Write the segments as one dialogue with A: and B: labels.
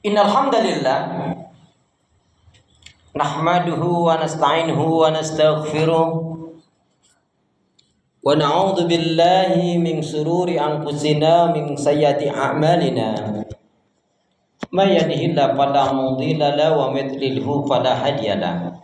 A: Innal hamdalillah nahmaduhu wa nasta'inuhu wa nastaghfiruh wa na'udzu billahi min shururi anfusina min sayyiati a'malina may yahdihillahu fala mudilla lahu wa may yudlilhu fala hadiya lahu.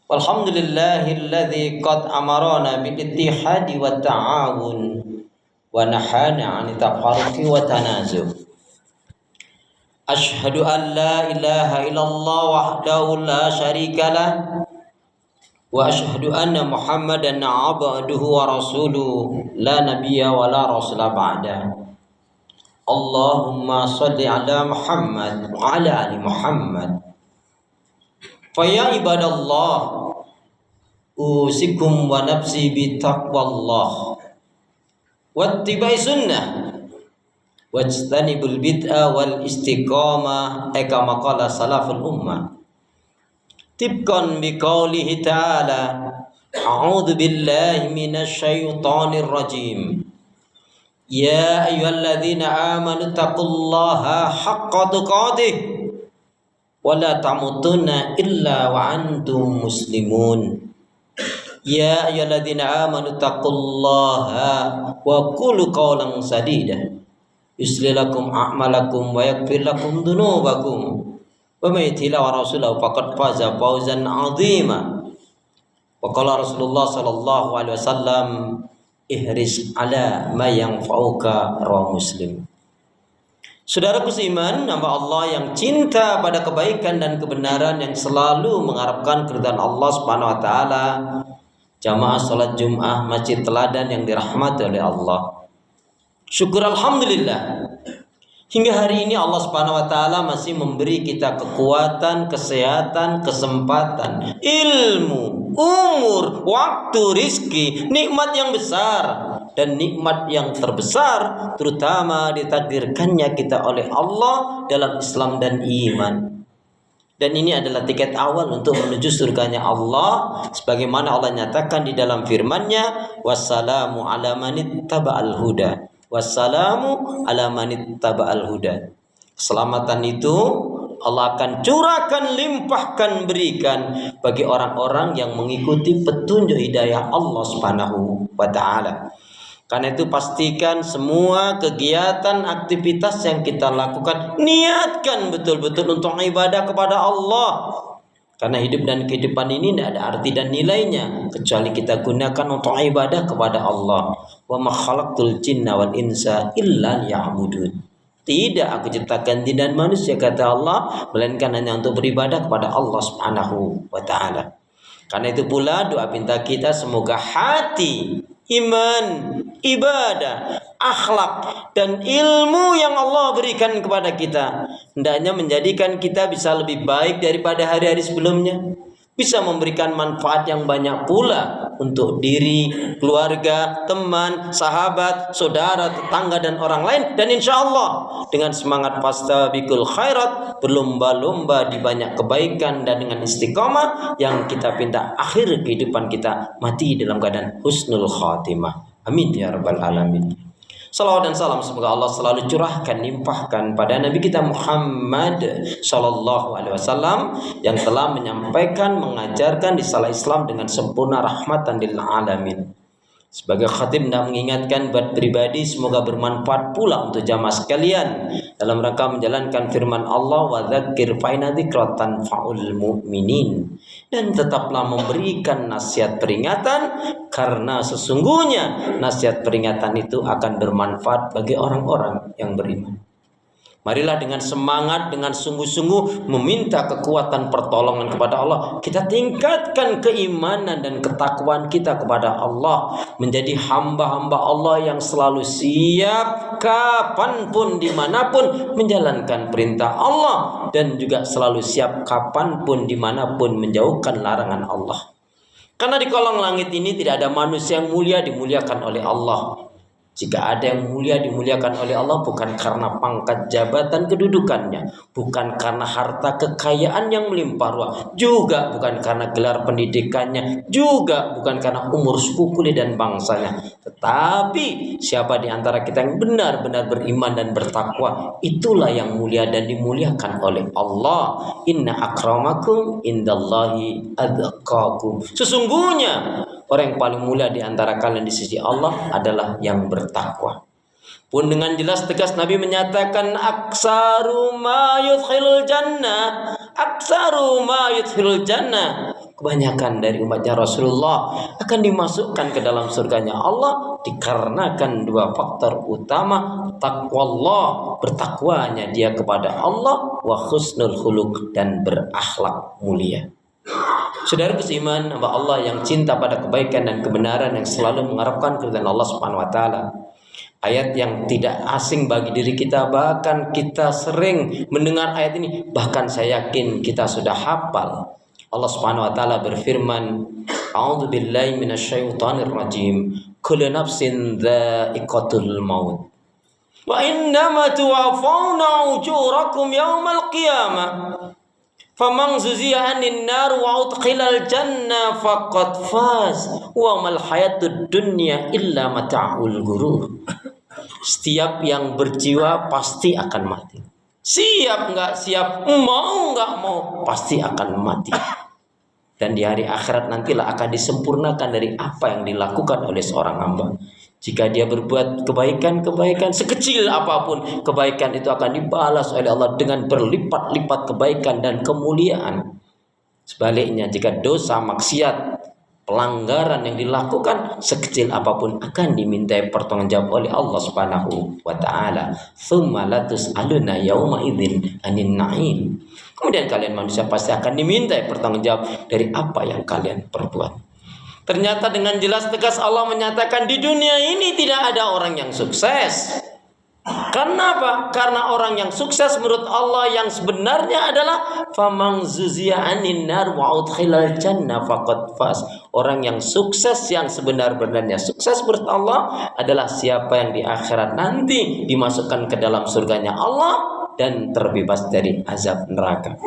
A: Walhamdulillahilladzi qad amarana bil ittihadi wat ta'awun wa nahana 'anil tafarruqi wa tanazuh. Asyhadu an la ilaha illallah wahdahu la syarika lah wa asyhadu anna Muhammadan abduhu wa rasuluhu la nabiyya wa la rasula ba'da. Allahumma shalli ala Muhammad wa ala ali Muhammad. Fa ya ibadallah usikum wa nafsi bi taqwallah wattiba'i sunnah wajtanibul bid'ah wal istiqamah kama qala salaful ummah. Tibqan biqaulihi ta'ala a'udzu billahi minasy syaithanir rajim. Ya ayyuhalladzina amanu taqullaha haqqa tuqatih wa la tamutunna illa wa antum muslimun. Ya ayyuhalladzina amanu taqullaha wa qulu qawlan sadida yuslih lakum a'malakum wa yaghfir lakum dzunubakum wa may yuti' wa rasulahu faqad faza fawzan 'azima. Wa qala Rasulullah sallallahu alaihi wasallam ihris ala ma yanfa'uka rawahu Muslim. Saudaraku seiman, hamba Allah yang cinta pada kebaikan dan kebenaran, yang selalu mengharapkan keridhaan Allah Subhanahu wa taala, jamaah salat Jumat Masjid Teladan yang dirahmati oleh Allah. Syukur alhamdulillah, hingga hari ini Allah Subhanahu wa taala masih memberi kita kekuatan, kesehatan, kesempatan, ilmu, umur, waktu, rizki, nikmat yang besar dan nikmat yang terbesar terutama ditakdirkannya kita oleh Allah dalam Islam dan iman. Dan ini adalah tiket awal untuk menuju surganya Allah, sebagaimana Allah nyatakan di dalam firman-Nya, wassalamu ala manittaba'al huda. Wassalamu ala manittaba'al huda. Keselamatan itu Allah akan curahkan, limpahkan, berikan bagi orang-orang yang mengikuti petunjuk hidayah Allah Subhanahu wa taala. Karena itu pastikan semua kegiatan, aktivitas yang kita lakukan, niatkan betul-betul untuk ibadah kepada Allah. Karena hidup dan kehidupan ini tidak ada arti dan nilainya kecuali kita gunakan untuk ibadah kepada Allah. Wa ma khalaqtul jinna wal insa illa liya'budun. Tidak aku ciptakan jin dan manusia, kata Allah, melainkan hanya untuk beribadah kepada Allah Subhanahu wa taala. Karena itu pula doa pinta kita, semoga hati, iman, ibadah, akhlak dan ilmu yang Allah berikan kepada kita hendaknya menjadikan kita bisa lebih baik daripada hari-hari sebelumnya, bisa memberikan manfaat yang banyak pula untuk diri, keluarga, teman, sahabat, saudara, tetangga dan orang lain. Dan insya Allah dengan semangat fastabiqul khairat, berlomba-lomba di banyak kebaikan, dan dengan istiqamah yang kita pinta akhir kehidupan kita mati dalam keadaan husnul khatimah. Amin ya rabbal alamin. Salawat dan salam semoga Allah selalu curahkan, limpahkan pada Nabi kita Muhammad sallallahu alaihi wasallam yang telah menyampaikan, mengajarkan risalah Islam dengan sempurna, rahmatan lil alamin. Sebagai khatib dan mengingatkan buat pribadi, semoga bermanfaat pula untuk jamaah sekalian dalam rangka menjalankan firman Allah, wa dzakir fa inna dzikra tanfa'ul mu'minin. Dan tetaplah memberikan nasihat peringatan, karena sesungguhnya nasihat peringatan itu akan bermanfaat bagi orang-orang yang beriman. Marilah dengan semangat, dengan sungguh-sungguh meminta kekuatan pertolongan kepada Allah. Kita tingkatkan keimanan dan ketakwaan kita kepada Allah, menjadi hamba-hamba Allah yang selalu siap kapanpun, dimanapun menjalankan perintah Allah, dan juga selalu siap kapanpun, dimanapun menjauhkan larangan Allah. Karena di kolong langit ini tidak ada manusia yang mulia dimuliakan oleh Allah. Jika ada yang mulia, dimuliakan oleh Allah bukan karena pangkat jabatan kedudukannya, bukan karena harta kekayaan yang melimpah ruah, juga bukan karena gelar pendidikannya, juga bukan karena umur suku, kulit, dan bangsanya. Tetapi siapa di antara kita yang benar-benar beriman dan bertakwa, itulah yang mulia dan dimuliakan oleh Allah. Inna akramakum indallahi adqakum. Sesungguhnya orang yang paling mulia di antara kalian di sisi Allah adalah yang bertakwa. Pun dengan jelas tegas Nabi menyatakan aksaru ma yudkhilul jannah, aksaru ma yudkhilul jannah. Kebanyakan dari umatnya Rasulullah akan dimasukkan ke dalam surganya Allah dikarenakan dua faktor utama, taqwallah, bertakwanya dia kepada Allah, wa husnul khuluq, dan berakhlak mulia. Saudara beriman hamba Allah yang cinta pada kebaikan dan kebenaran, yang selalu mengharapkan keridhaan Allah Subhanahu wa taala. Ayat yang tidak asing bagi diri kita, bahkan kita sering mendengar ayat ini, bahkan saya yakin kita sudah hafal. Allah Subhanahu wa taala berfirman, A'udzu billahi minasyaitonir rajim. Kullu nafsin dha'iqatul maut. Wa innama tuwaffawna ujurakum yaumal qiyamah. Faman zuziya 'anil nar wa udkhilal jannah faqad faz wa mal hayatud dunya illa mata'ul ghurur. Setiap yang berjiwa pasti akan mati. Siap enggak siap, mau enggak mau, pasti akan mati. Dan di hari akhirat nantilah akan disempurnakan dari apa yang dilakukan oleh seorang hamba. Jika dia berbuat kebaikan sekecil apapun, kebaikan itu akan dibalas oleh Allah dengan berlipat-lipat kebaikan dan kemuliaan. Sebaliknya, jika dosa, maksiat, pelanggaran yang dilakukan sekecil apapun akan dimintai pertanggungjawab oleh Allah Subhanahu wa taala. Tsumma latus'aluna yauma idzin 'anin na'im. Kemudian kalian manusia pasti akan dimintai pertanggungjawab dari apa yang kalian perbuat. Ternyata dengan jelas tegas Allah menyatakan di dunia ini tidak ada orang yang sukses. Karena apa? Karena orang yang sukses menurut Allah yang sebenarnya adalah famang zuziya anin nar wa udkhilal jannah faqad faz. Orang yang sukses yang sebenar-benarnya sukses menurut Allah adalah siapa yang di akhirat nanti dimasukkan ke dalam surganya Allah dan terbebas dari azab neraka.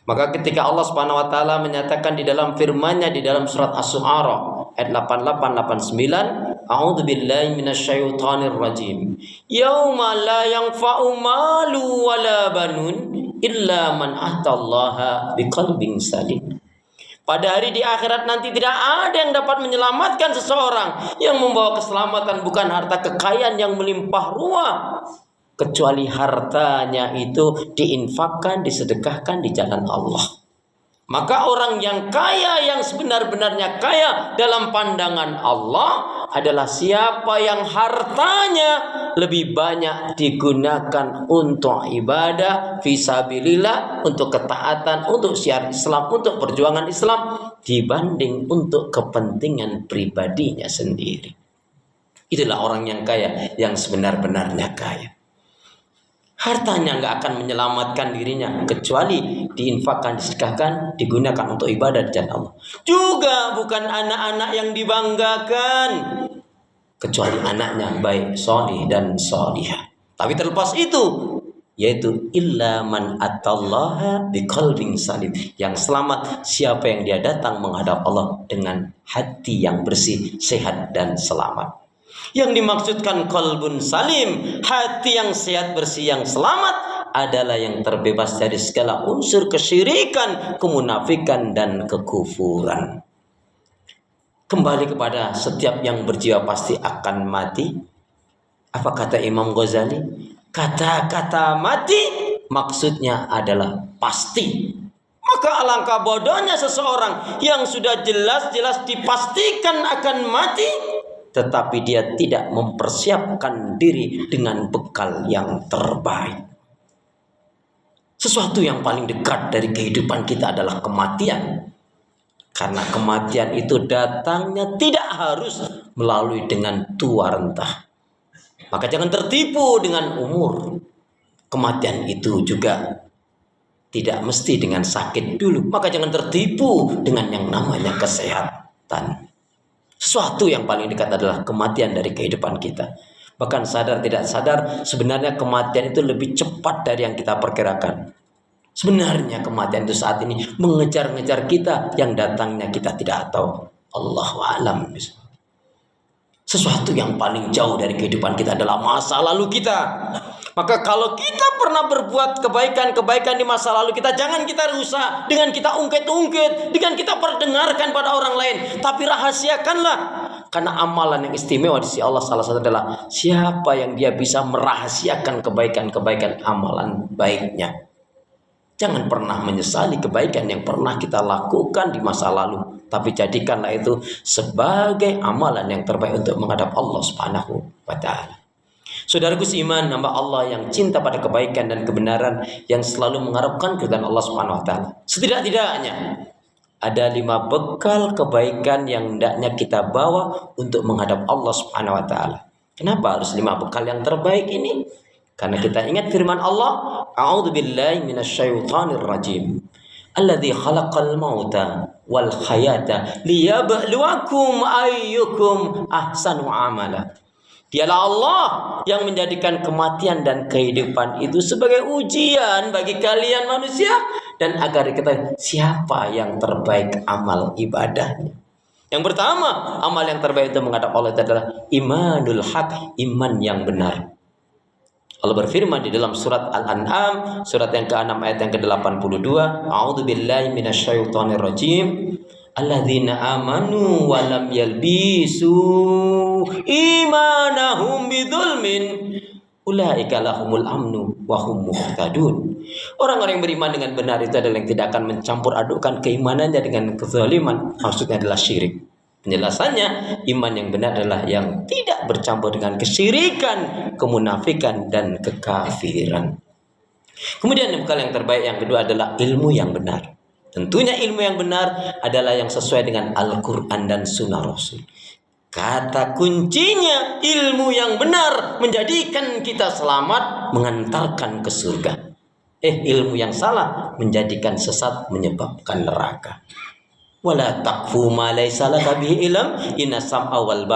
A: Maka ketika Allah Subhanahu wa taala menyatakan di dalam firman-Nya di dalam surat Asy-Syu'ara ayat 88-89, A'udzu billahi minasyaitonir rajim. Yauma la yanfa'u malu wala banun illa man atallaha biqalbin salim. Pada hari di akhirat nanti tidak ada yang dapat menyelamatkan seseorang. Yang membawa keselamatan bukan harta kekayaan yang melimpah ruah, kecuali hartanya itu diinfakkan, disedekahkan di jalan Allah. Maka orang yang kaya, yang sebenar-benarnya kaya dalam pandangan Allah adalah siapa yang hartanya lebih banyak digunakan untuk ibadah, fisabilillah, untuk ketaatan, untuk syiar Islam, untuk perjuangan Islam, dibanding untuk kepentingan pribadinya sendiri. Itulah orang yang kaya, yang sebenar-benarnya kaya. Hartanya nggak akan menyelamatkan dirinya kecuali diinfakkan, disedekahkan, digunakan untuk ibadah di jalan Allah. Juga bukan anak-anak yang dibanggakan kecuali anaknya baik solih dan solihah. Tapi terlepas itu, yaitu illa man atallaha biqalbin salim. Yang selamat siapa yang dia datang menghadap Allah dengan hati yang bersih, sehat dan selamat. Yang dimaksudkan qalbun salim, hati yang sehat, bersih, yang selamat adalah yang terbebas dari segala unsur kesyirikan, kemunafikan, dan kekufuran. Kembali kepada setiap yang berjiwa pasti akan mati. Apa kata Imam Ghazali? Kata-kata mati maksudnya adalah pasti. Maka alangkah bodohnya seseorang yang sudah jelas-jelas dipastikan akan mati, tetapi dia tidak mempersiapkan diri dengan bekal yang terbaik. Sesuatu yang paling dekat dari kehidupan kita adalah kematian. Karena kematian itu datangnya tidak harus melalui dengan tua renta. Maka jangan tertipu dengan umur. Kematian itu juga tidak mesti dengan sakit dulu. Maka jangan tertipu dengan yang namanya kesehatan. Sesuatu yang paling dekat adalah kematian dari kehidupan kita. Bahkan sadar tidak sadar, sebenarnya kematian itu lebih cepat dari yang kita perkirakan. Sebenarnya kematian itu saat ini mengejar-ngejar kita, yang datangnya kita tidak tahu. Allahu a'lam. Sesuatu yang paling jauh dari kehidupan kita adalah masa lalu kita. Maka kalau kita pernah berbuat kebaikan-kebaikan di masa lalu kita, jangan kita rusak dengan kita ungkit-ungkit, dengan kita perdengarkan pada orang lain, tapi rahasiakanlah. Karena amalan yang istimewa di sisi Allah salah satu adalah siapa yang dia bisa merahasiakan kebaikan-kebaikan amalan baiknya. Jangan pernah menyesali kebaikan yang pernah kita lakukan di masa lalu, tapi jadikanlah itu sebagai amalan yang terbaik untuk menghadap Allah Subhanahu wa ta'ala. Saudaraku seiman, hamba Allah yang cinta pada kebaikan dan kebenaran, yang selalu mengharapkan keridhaan Allah Subhanahu wa ta'ala. Setidak-tidaknya ada 5 bekal kebaikan yang hendaknya kita bawa untuk menghadap Allah Subhanahu wa ta'ala. Kenapa harus 5 bekal yang terbaik ini? Karena kita ingat firman Allah, A'udzubillahi minasyaitonir rajim. Alladzi khalaqal mauta wal hayata liyabluwakum ayyukum ahsanu amala. Dialah Allah yang menjadikan kematian dan kehidupan itu sebagai ujian bagi kalian manusia, dan agar kita siapa yang terbaik amal ibadahnya. Yang pertama, amal yang terbaik untuk menghadap Allah itu adalah imanul haq, iman yang benar. Allah berfirman di dalam surat Al-An'am, surat yang ke-6 ayat yang ke-82, A'udzubillahi minasyaitonir rajim. Alladzina amanu wa lam yalbisu imanahum bidzulmin ulaika lahumul amnu wa hum muhtadun. Orang-orang yang beriman dengan benar itu adalah yang tidak akan mencampur adukkan keimanannya dengan kezaliman. Maksudnya adalah syirik. Penjelasannya, iman yang benar adalah yang tidak bercampur dengan kesyirikan, kemunafikan, dan kekafiran. Kemudian bekal yang terbaik yang kedua adalah ilmu yang benar. Tentunya ilmu yang benar adalah yang sesuai dengan Al-Quran dan Sunnah Rasul. Kata kuncinya, ilmu yang benar menjadikan kita selamat, mengantarkan ke surga. Ilmu yang salah menjadikan sesat, menyebabkan neraka. Wala taqfu ma laysa laka bihi ilm, inna sam'a wal